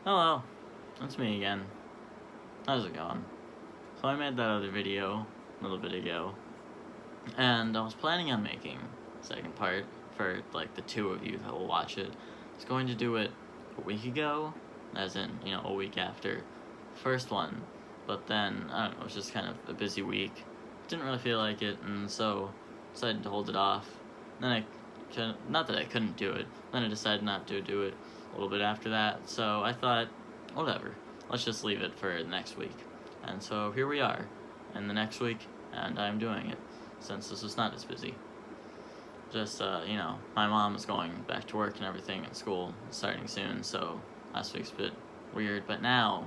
Hello, it's me again. How's it going? So I made that other video a little bit ago, and I was planning on making the second part for like the two of you that will watch it. I was going to do it a week ago, as in, a week after the first one, but then, I don't know, it was just kind of a busy week. Didn't really feel like it, and so decided to hold it off. Then not that I couldn't do it, then I decided not to do it a little bit after that, so I thought, whatever, let's just leave it for next week. And so here we are in the next week, and I'm doing it, since this was not as busy. Just, my mom is going back to work and everything at school, starting soon, so last week's a bit weird, but now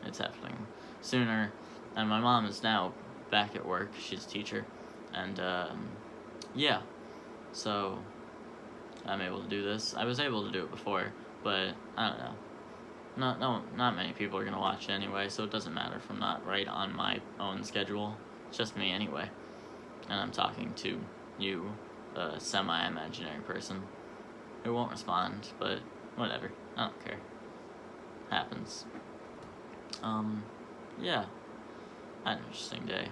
it's happening sooner, and my mom is now back at work. She's a teacher, and, yeah, so I'm able to do this. I was able to do it before, but I don't know. Not many people are gonna watch it anyway, so it doesn't matter if I'm not right on my own schedule. It's just me anyway, and I'm talking to you, a semi-imaginary person who won't respond, but whatever. I don't care. Happens. Yeah. Had an interesting day.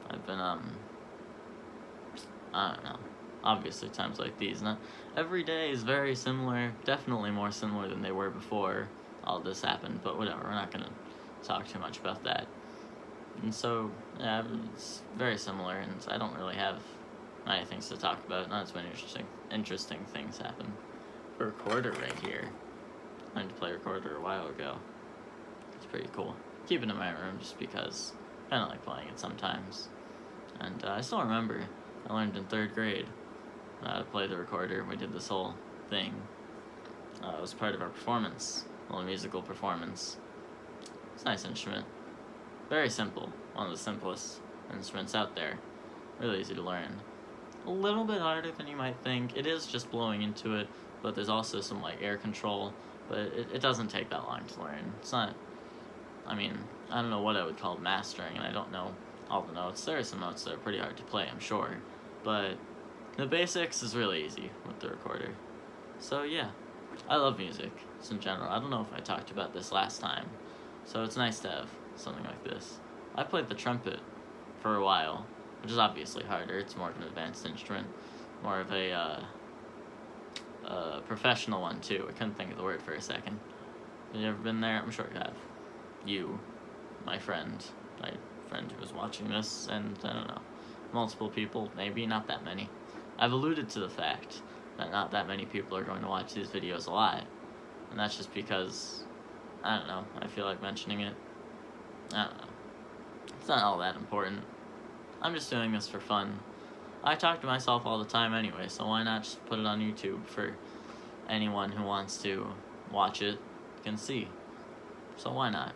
I've been, I don't know. Obviously, times like these. Not every day is very similar. Definitely more similar than they were before all this happened. But whatever. We're not gonna talk too much about that. And so, yeah, it's very similar, and I don't really have many things to talk about. Not as many interesting things happen. A recorder right here. I learned to play recorder a while ago. It's pretty cool. Keep it in my room just because I kind of like playing it sometimes. And I still remember I learned in 3rd grade to play the recorder. We did this whole thing. It was part of our performance, a little musical performance. It's a nice instrument. Very simple. One of the simplest instruments out there. Really easy to learn. A little bit harder than you might think. It is just blowing into it, but there's also some air control. But it doesn't take that long to learn. It's not, I don't know what I would call mastering, and I don't know all the notes. There are some notes that are pretty hard to play, I'm sure. But the basics is really easy with the recorder. So yeah, I love music, just in general. I don't know if I talked about this last time. So it's nice to have something like this. I played the trumpet for a while, which is obviously harder. It's more of an advanced instrument. More of a professional one, too. I couldn't think of the word for a second. Have you ever been there? I'm sure you have. You, my friend who was watching this, and I don't know, multiple people, maybe not that many. I've alluded to the fact that not that many people are going to watch these videos a lot, and that's just because, I don't know, I feel like mentioning it. I don't know. It's not all that important. I'm just doing this for fun. I talk to myself all the time anyway, so why not just put it on YouTube for anyone who wants to watch it can see. So why not?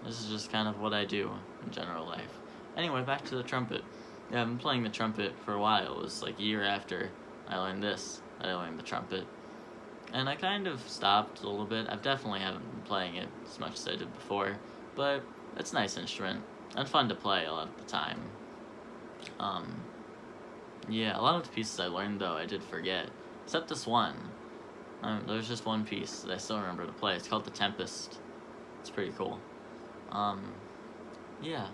This is just kind of what I do in general life. Anyway, back to the trumpet. Yeah, I've been playing the trumpet for a while. It was like a year after I learned this, I learned the trumpet. And I kind of stopped a little bit. I definitely haven't been playing it as much as I did before, but it's a nice instrument and fun to play a lot of the time. Yeah, a lot of the pieces I learned, though, I did forget. Except this one. There's just one piece that I still remember to play. It's called The Tempest. It's pretty cool. Yeah.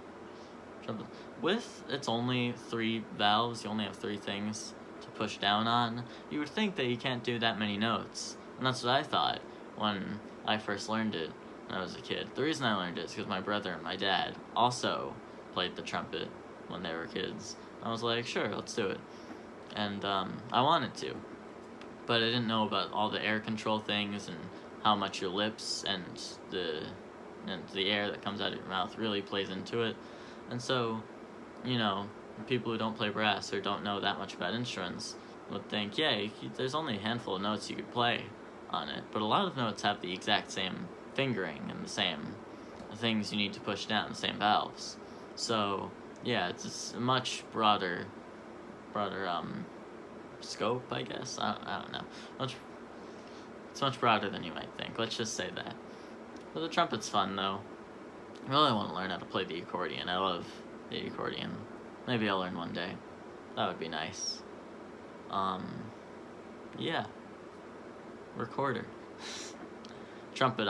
With its only 3 valves, you only have 3 things to push down on, you would think that you can't do that many notes. And that's what I thought when I first learned it when I was a kid. The reason I learned it is because my brother and my dad also played the trumpet when they were kids. I was like, sure, let's do it. And I wanted to, but I didn't know about all the air control things and how much your lips and the air that comes out of your mouth really plays into it. And so, people who don't play brass or don't know that much about instruments would think, yeah, there's only a handful of notes you could play on it, but a lot of notes have the exact same fingering and the same things you need to push down, the same valves. So, yeah, it's a much broader scope, I guess. I don't know. It's much broader than you might think. Let's just say that. But the trumpet's fun, though. I really want to learn how to play the accordion. I love the accordion. Maybe I'll learn one day. That would be nice. Yeah. Recorder. trumpet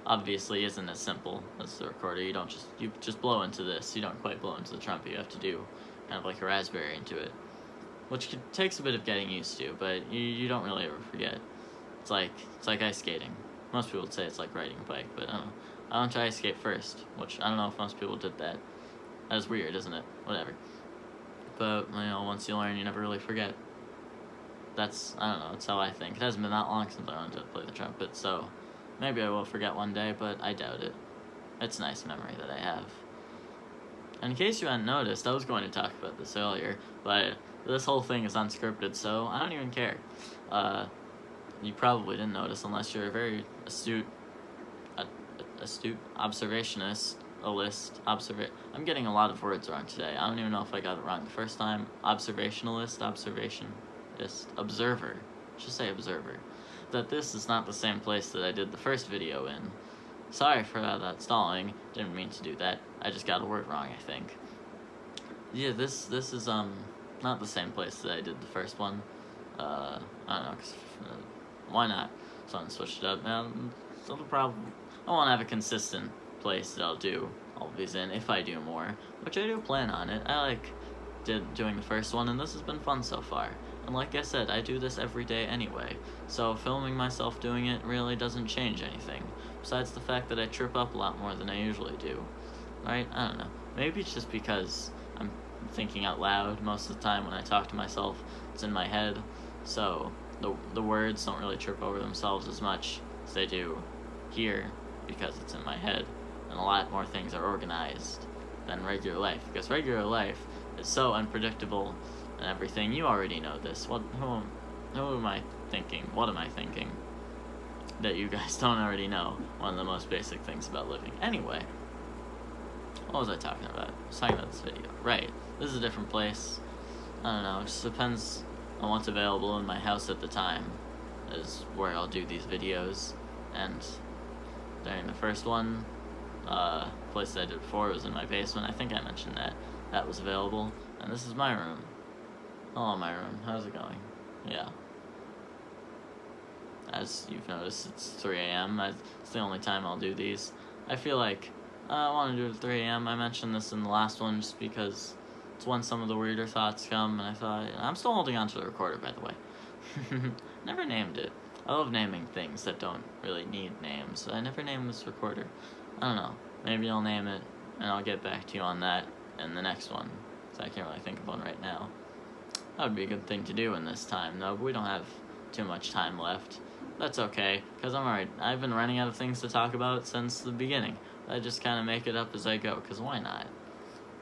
obviously isn't as simple as the recorder. You just blow into this. You don't quite blow into the trumpet. You have to do kind of like a raspberry into it, which takes a bit of getting used to, but you don't really ever forget. It's like ice skating. Most people would say it's like riding a bike, but I don't know. I don't try ice skate first, which I don't know if most people did that. That's weird, isn't it? Whatever. But, once you learn, you never really forget. I don't know, that's how I think. It hasn't been that long since I learned to play the trumpet, so maybe I will forget one day, but I doubt it. It's a nice memory that I have. And in case you hadn't noticed, I was going to talk about this earlier, but this whole thing is unscripted, so I don't even care. You probably didn't notice unless you're a very astute observationist. I'm getting a lot of words wrong today. I don't even know if I got it wrong the first time. Observationist, observer. Just say observer. That this is not the same place that I did the first video in. Sorry for that stalling. Didn't mean to do that. I just got a word wrong, I think. Yeah, this is not the same place that I did the first one. I don't know, 'cause, why not? So I'm switched it up. So the problem, I want to have a consistent place that I'll do all these in if I do more, which I do plan on it. I doing the first one, and this has been fun so far. And like I said, I do this every day anyway, so filming myself doing it really doesn't change anything, besides the fact that I trip up a lot more than I usually do. Right? I don't know. Maybe it's just because I'm thinking out loud most of the time when I talk to myself. It's in my head, so the words don't really trip over themselves as much as they do here, because it's in my head, and a lot more things are organized than regular life, because regular life is so unpredictable and everything. You already know this. Who am I thinking? What am I thinking that you guys don't already know? One of the most basic things about living. Anyway, what was I talking about? I was talking about this video. Right. This is a different place. I don't know. It just depends on what's available in my house at the time is where I'll do these videos. And during the first one, place that I did before was in my basement. I think I mentioned that was available. And this is my room. Hello, my room. How's it going? Yeah. As you've noticed, it's 3 a.m. It's the only time I'll do these. I feel like I want to do it at 3 a.m. I mentioned this in the last one just because it's when some of the weirder thoughts come, and I thought, I'm still holding on to the recorder, by the way. Never named it. I love naming things that don't really need names. I never named this recorder. I don't know. Maybe I'll name it, and I'll get back to you on that in the next one, so I can't really think of one right now. That would be a good thing to do in this time, though, but we don't have too much time left. That's okay, because I'm alright. I've been running out of things to talk about since the beginning. I just kind of make it up as I go, because why not?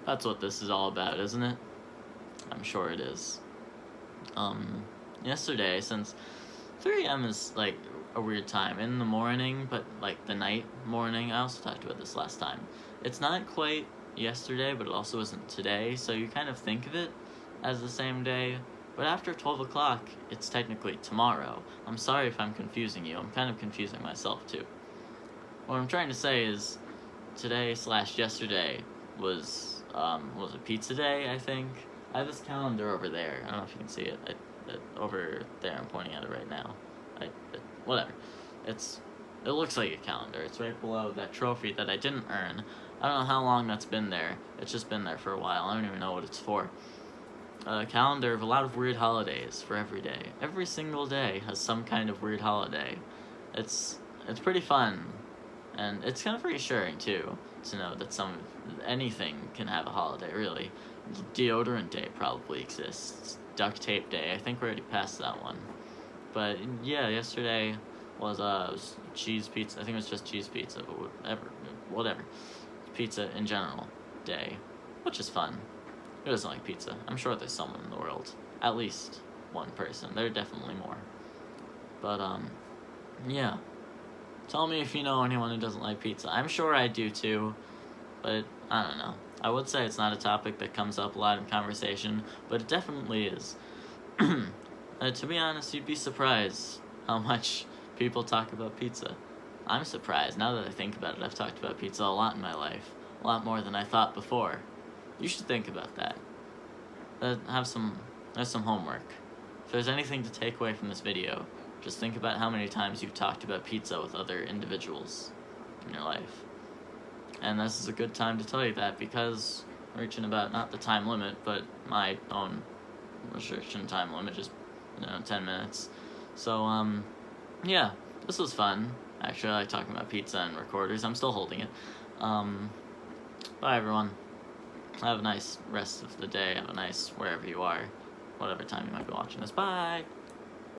That's what this is all about, isn't it? I'm sure it is. Yesterday, since 3 a.m. is, like, a weird time in the morning, but, like, the night morning, I also talked about this last time. It's not quite yesterday, but it also isn't today, so you kind of think of it as the same day, but after 12 o'clock, it's technically tomorrow. I'm sorry if I'm confusing you. I'm kind of confusing myself, too. What I'm trying to say is, today/yesterday was a pizza day, I think. I have this calendar over there. I don't know if you can see it. Over there, I'm pointing at it right now. Whatever. It looks like a calendar. It's right below that trophy that I didn't earn. I don't know how long that's been there. It's just been there for a while. I don't even know what it's for. A calendar of a lot of weird holidays for every day. Every single day has some kind of weird holiday. It's pretty fun, and it's kind of reassuring too to know that anything can have a holiday. Really, deodorant day probably exists. Duct tape day. I think we're already past that one. But yeah, yesterday was cheese pizza. I think it was just cheese pizza, but whatever. Pizza in general day, which is fun. Who doesn't like pizza? I'm sure there's someone in the world. At least one person. There are definitely more. But, yeah. Tell me if you know anyone who doesn't like pizza. I'm sure I do too, but I don't know. I would say it's not a topic that comes up a lot in conversation, but it definitely is. To be honest, you'd be surprised how much people talk about pizza. I'm surprised. Now that I think about it, I've talked about pizza a lot in my life. A lot more than I thought before. You should think about that. There's some homework. If there's anything to take away from this video, Just think about how many times you've talked about pizza with other individuals in your life. And this is a good time to tell you that, because I'm reaching about, not the time limit, but my own restriction time limit, just 10 minutes. So yeah, this was fun. Actually, I like talking about pizza and recorders. I'm still holding it. Bye everyone. Have a nice rest of the day. Have a nice wherever you are, whatever time you might be watching this. Bye.